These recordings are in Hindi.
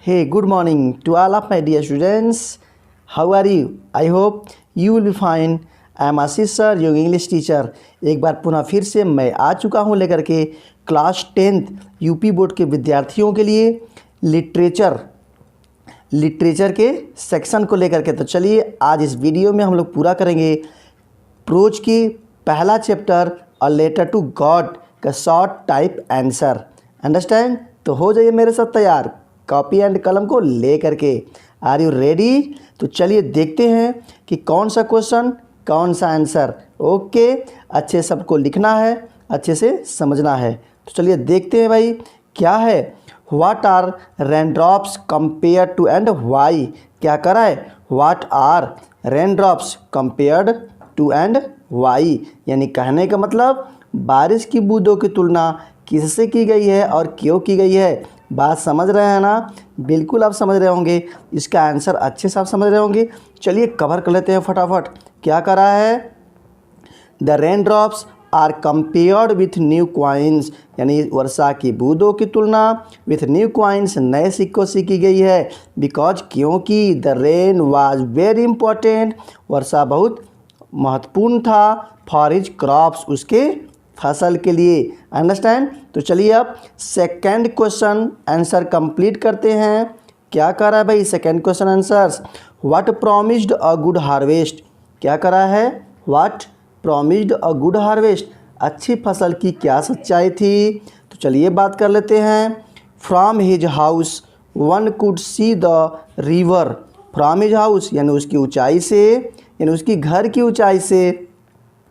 Hey, good morning to all of my dear students. How are you? I hope you will be fine. I am Ashish sir, your English teacher. एक बार पुनः फिर से मैं आ चुका हूँ लेकर के क्लास 10th यूपी बोर्ड के विद्यार्थियों के लिए लिटरेचर के सेक्शन को लेकर के। तो चलिए आज इस वीडियो में हम लोग पूरा करेंगे प्रोज की पहला chapter a letter to God का शॉर्ट टाइप आंसर। अंडरस्टैंड? तो हो जाइए मेरे साथ तैयार कॉपी एंड कलम को ले करके। Are you ready? तो चलिए देखते हैं कि कौन सा क्वेश्चन कौन सा आंसर। ओके, अच्छे सबको लिखना है, अच्छे से समझना है। तो चलिए देखते हैं भाई क्या है। What are raindrops compare to and why? क्या करा है? What are raindrops compared to and why, यानी कहने का मतलब बारिश की बूंदों की तुलना किससे की गई है और क्यों की गई है। बात समझ रहे हैं ना? बिल्कुल आप समझ रहे होंगे, इसका आंसर अच्छे से आप समझ रहे होंगे। चलिए कवर कर लेते हैं फटाफट। क्या करा है? The rain drops are compared with new coins, यानी वर्षा की बूंदों की तुलना विथ न्यू क्वाइंस नए सिक्कों से की गई है। बिकॉज क्योंकि the rain was very important, वर्षा बहुत महत्वपूर्ण था फॉर हिज क्रॉप्स, उसके फसल के लिए। अंडरस्टैंड? तो चलिए अब सेकंड क्वेश्चन आंसर कंप्लीट करते हैं। क्या कर रहा है भाई second question answers? What promised a good harvest? क्या करा है? What promised a good harvest, अच्छी फसल की क्या सच्चाई थी? तो चलिए बात कर लेते हैं। From his house one could see the river. From his house यानी उसकी ऊंचाई से, यानी उसकी घर की ऊंचाई से,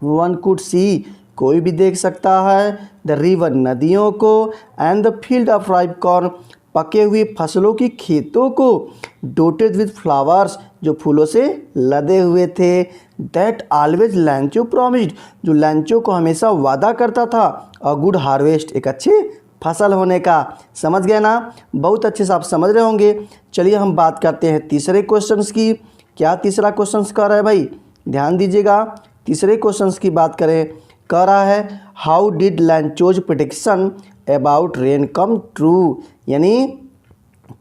वन कुड सी कोई भी देख सकता है, द रिवर नदियों को, and the field of ripe corn पके हुए फसलों की खेतों को, डोटेड विथ फ्लावर्स जो फूलों से लदे हुए थे, दैट ऑलवेज लैंचो प्रॉमिस्ड जो लैंचो को हमेशा वादा करता था अ गुड हार्वेस्ट एक अच्छी फसल होने का। समझ गए ना? बहुत अच्छे से आप समझ रहे होंगे। चलिए हम बात करते हैं तीसरे क्वेश्चंस की। क्या तीसरा क्वेश्चंस कर रहा है भाई? ध्यान दीजिएगा। तीसरे क्वेश्चंस की बात करें, कह रहा है how did Lencho's prediction about rain come true, यानी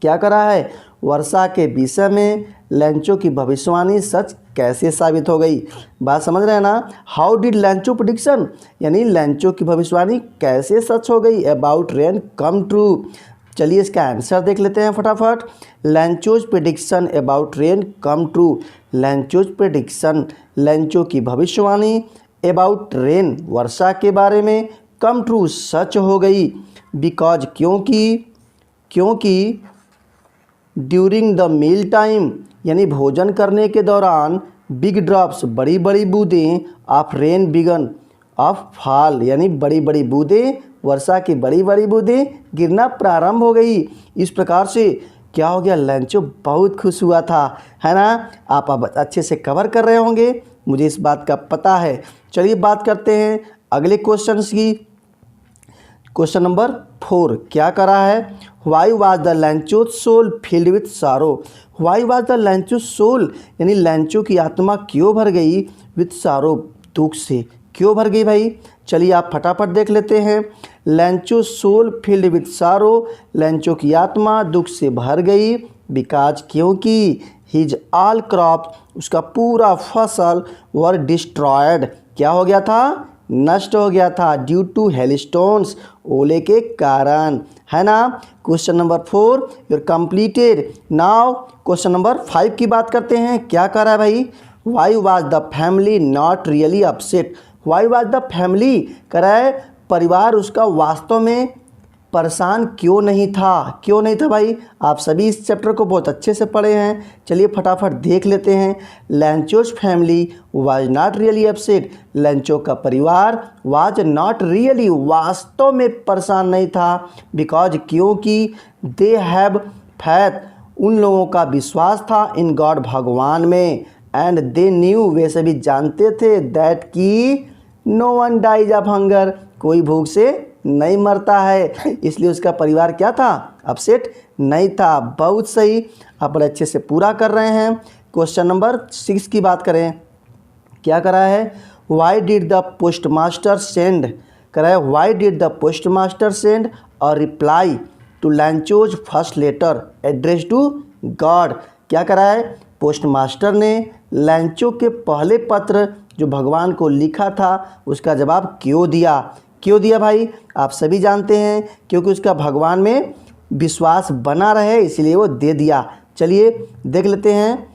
क्या कर रहा है? वर्षा के विषय में लैंचो की भविष्यवाणी सच कैसे साबित हो गई। बात समझ रहे हैं ना? हाउ डिड लैंचो प्रेडिक्शन यानी लैंचो की भविष्यवाणी कैसे सच हो गई अबाउट रेन कम ट्रू। चलिए इसका आंसर देख लेते हैं फटाफट। Lencho's prediction about rain come true, Lencho's prediction Lencho की भविष्यवाणी अबाउट रेन वर्षा के बारे में कम ट्रू सच हो गई। बिकॉज क्योंकि ड्यूरिंग द मील टाइम यानी भोजन करने के दौरान, बिग ड्रॉप्स बड़ी बड़ी बूंदें, of rain began of fall यानी बड़ी बड़ी बूंदें, वर्षा की बड़ी बड़ी बूंदें गिरना प्रारंभ हो गई। इस प्रकार से क्या हो गया? लैंचो बहुत खुश हुआ था, है ना? आप अब अच्छे से कवर कर रहे होंगे, मुझे इस बात का पता है। चलिए बात करते हैं अगले क्वेश्चंस की। क्वेश्चन नंबर 4 क्या करा है? Why was the Lencho soul filled with sorrow? Why was the Lencho soul यानी लैंचो की आत्मा क्यों भर गई विथ सारो, दुख से क्यों भर गई भाई? चलिए आप फटाफट देख लेते हैं। लैंचो सोल फिल्ड विथ सारो, लैंचो की आत्मा दुख से भर गई। बिकॉज क्योंकि हिज ऑल क्रॉप उसका पूरा फसल वर डिस्ट्रॉयड, क्या हो गया था? नष्ट हो गया था। ड्यू टू हेलस्टोन्स ओले के कारण, है ना? Question number 4 you're completed. Now question number 5 की बात करते हैं। क्या कर रहा है भाई? Y was the family not really upset? Y was the family कह रहा है परिवार उसका वास्तव में परेशान क्यों नहीं था? क्यों नहीं था भाई? आप सभी इस चैप्टर को बहुत अच्छे से पढ़े हैं। चलिए फटाफट देख लेते हैं। Lencho's family was not really upset, Lencho का परिवार वाज नॉट रियली वास्तव में परेशान नहीं था। बिकॉज क्योंकि दे हैव फैथ उन लोगों का विश्वास था इन गॉड भगवान में, एंड दे न्यू वे सभी जानते थे दैट की no one dies of hunger कोई भूख से नहीं मरता है, इसलिए उसका परिवार क्या था? अपसेट नहीं था। बहुत सही, आप बड़े अच्छे से पूरा कर रहे हैं। क्वेश्चन नंबर 6 की बात करें। क्या करा है? Why did the postmaster send, करा है why did the postmaster send और reply to Lencho's first letter address to God. क्या करा है, पोस्ट मास्टर ने लैंचो के पहले पत्र जो भगवान को लिखा था उसका जवाब क्यों दिया। क्यों दिया भाई, आप सभी जानते हैं, क्योंकि उसका भगवान में विश्वास बना रहे इसलिए वो दे दिया। चलिए देख लेते हैं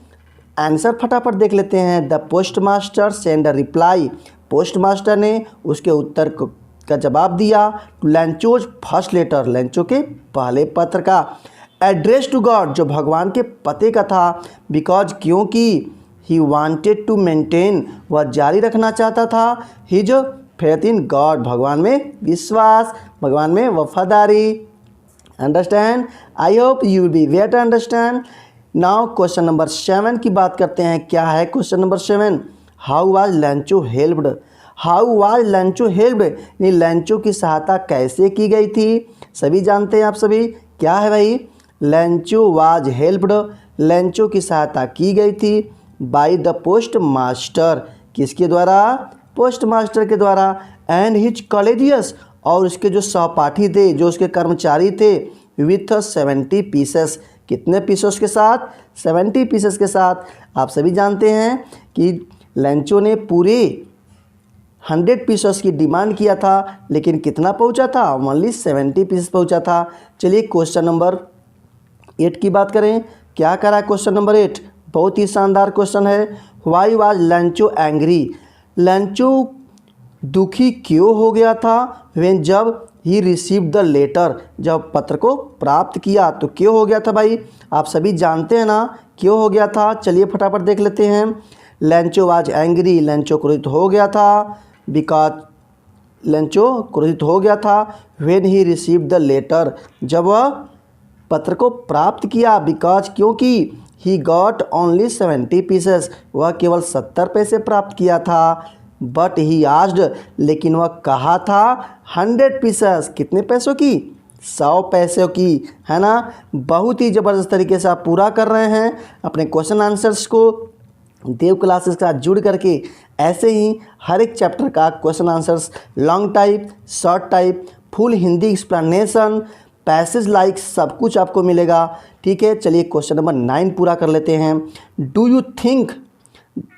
आंसर, फटाफट देख लेते हैं। The postmaster send a reply, post master ने उसके उत्तर का जवाब दिया टू लैंचोज फर्स्ट लेटर, लैंचो के पहले पत्र का। एड्रेस टू गॉड, जो भगवान के पते का था, बिकॉज क्योंकि ही वांटेड टू मेंटेन, वह जारी रखना चाहता था, हिज फेथ इन गॉड, भगवान में विश्वास, भगवान में वफादारी। Understand, I hope you will be wet understand. Now question number 7 की बात करते हैं। क्या है question number 7, how was Lencho helped. How was Lencho helped, यानी लैंचो की सहायता कैसे की गई थी, सभी जानते हैं आप सभी। क्या है भाई, लैंचो वाज हेल्प्ड, लैंचो की सहायता की गई थी बाय द पोस्ट मास्टर, किसके द्वारा, पोस्ट मास्टर के द्वारा। एंड हिज कॉलेजियस, और उसके जो सहपाठी थे, जो उसके कर्मचारी थे, विथ 70 पीसेस, कितने पीसेस के साथ, 70 पीसेस के साथ। आप सभी जानते हैं कि लैंचो ने पूरे 100 पीसेस की डिमांड किया था, लेकिन कितना पहुंचा था, ओनली 70 पीसेस पहुंचा था। चलिए क्वेश्चन नंबर 8 की बात करें। क्या करा क्वेश्चन नंबर 8, बहुत ही शानदार क्वेश्चन है। वाई वाज लैंचो एंग्री, लैंचो दुखी क्यों हो गया था, व्हेन जब ही रिसीव द लेटर, जब पत्र को प्राप्त किया तो क्यों हो गया था भाई, आप सभी जानते हैं ना क्यों हो गया था। चलिए फटाफट देख लेते हैं। लैंचो वाज एंग्री, लैंचो क्रोधित हो गया था, बिकॉज लैंचो क्रोधित हो गया था when he receive the letter, जब वह पत्र को प्राप्त किया, बिकॉज क्योंकि ही गॉट ओनली 70 पीसेस, वह केवल 70 पैसे प्राप्त किया था। बट ही आस्ड, लेकिन वह कहा था 100 पीसेस, कितने पैसों की, 100 पैसों की, है ना। बहुत ही ज़बरदस्त तरीके से आप पूरा कर रहे हैं अपने क्वेश्चन आंसर्स को देव क्लासेस के साथ जुड़ करके। ऐसे ही हर एक चैप्टर का question answers long type, short type, full Hindi explanation, passage like सब कुछ आपको मिलेगा, ठीक है। चलिए क्वेश्चन नंबर 9 पूरा कर लेते हैं। Do you think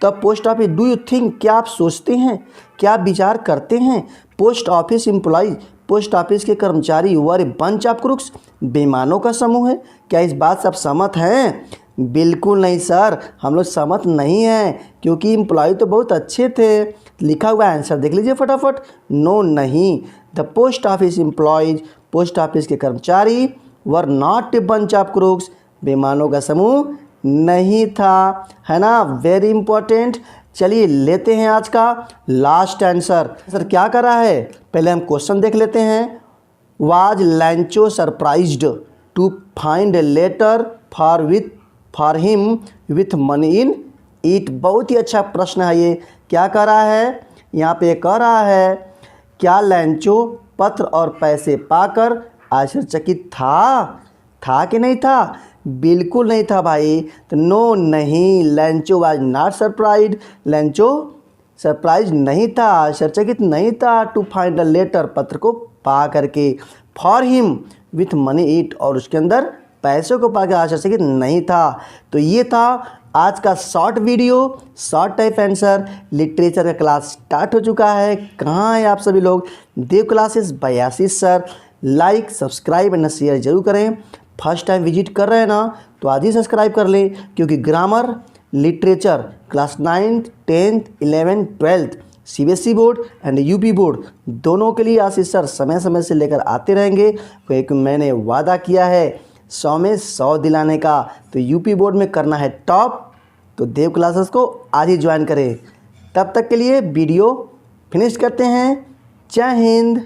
the post office, do you think, क्या आप सोचते हैं, क्या आप विचार करते हैं, post office employees, post office के कर्मचारी वर ए बंच ऑफ क्रूक्स, बेईमानों का समूह है। क्या इस बात से आप सहमत हैं? बिल्कुल नहीं सर, हम लोग सहमत नहीं हैं, क्योंकि एम्प्लॉय तो बहुत अच्छे थे। लिखा हुआ आंसर देख लीजिए फटाफट। नो नहीं, the post office employees, post office के कर्मचारी were not a bunch of crooks, बेईमानों का समूह नहीं था, है ना। Very important. चलिए लेते हैं आज का लास्ट आंसर। सर क्या करा है, पहले हम क्वेश्चन देख लेते हैं। Was Lencho surprised to find a letter for him with money in it, बहुत ही अच्छा प्रश्न है ये। क्या कह रहा है, यहाँ पे कह रहा है क्या लैंचो पत्र और पैसे पाकर आश्चर्यचकित था कि नहीं था? बिल्कुल नहीं था भाई। तो नो नहीं, लैंचो वाज नॉट सरप्राइज्ड, लैंचो सरप्राइज नहीं था, आश्चर्यचकित नहीं था टू फाइंड अ लेटर, पत्र को पा करके, for him with money it, और उसके अंदर पैसों को पाकर आश्चर्यचकित नहीं था। तो ये था आज का short video, short type answer. Literature का क्लास स्टार्ट हो चुका है। कहाँ हैं आप सभी लोग? Dev classes by Ashish sir. Like, subscribe and share जरूर करें। फर्स्ट टाइम विजिट कर रहे हैं ना, तो आज ही सब्सक्राइब कर लें, क्योंकि grammar, literature class 9th, 10th, 11th, 12th CBSE board and UP board दोनों के लिए आशीष सर समय समय से लेकर आते रहेंगे, क्योंकि मैंने वादा किया है 100 में 100 दिलाने का। तो UP बोर्ड में करना है टॉप, तो देव क्लासेस को आज ही ज्वाइन करें। तब तक के लिए वीडियो फिनिश करते हैं। जय हिंद।